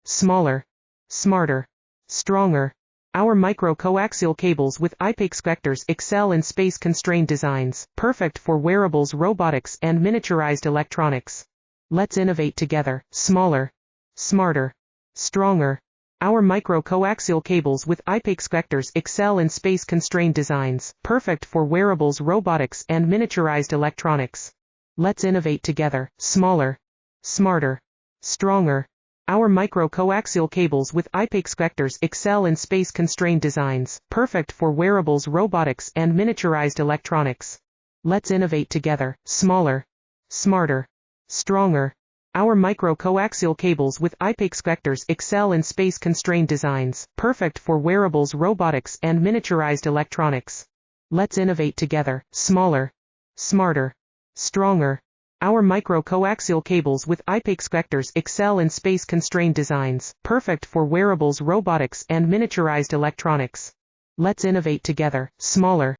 smaller, smarter, stronger. Our micro-coaxial cables with IPEX connectors excel in space-constrained designs, perfect for wearables, robotics, and miniaturized electronics. Let's innovate together. Smaller, smarter, stronger. Our micro-coaxial cables with IPEX connectors excel in space-constrained designs, perfect for wearables, robotics, and miniaturized electronics. Let's innovate together. Smaller, smarter, stronger. Our micro-coaxial cables with IPEX connectors excel in space-constrained designs, perfect for wearables, robotics, and miniaturized electronics. Let's innovate together. Smaller, smarter, stronger. Our micro-coaxial cables with IPEX connectors excel in space-constrained designs, perfect for wearables, robotics, and miniaturized electronics. Let's innovate together. Smaller, smarter, stronger. Our micro-coaxial cables with IPEX connectors excel in space-constrained designs, perfect for wearables, robotics, and miniaturized electronics. Let's innovate together. Smaller,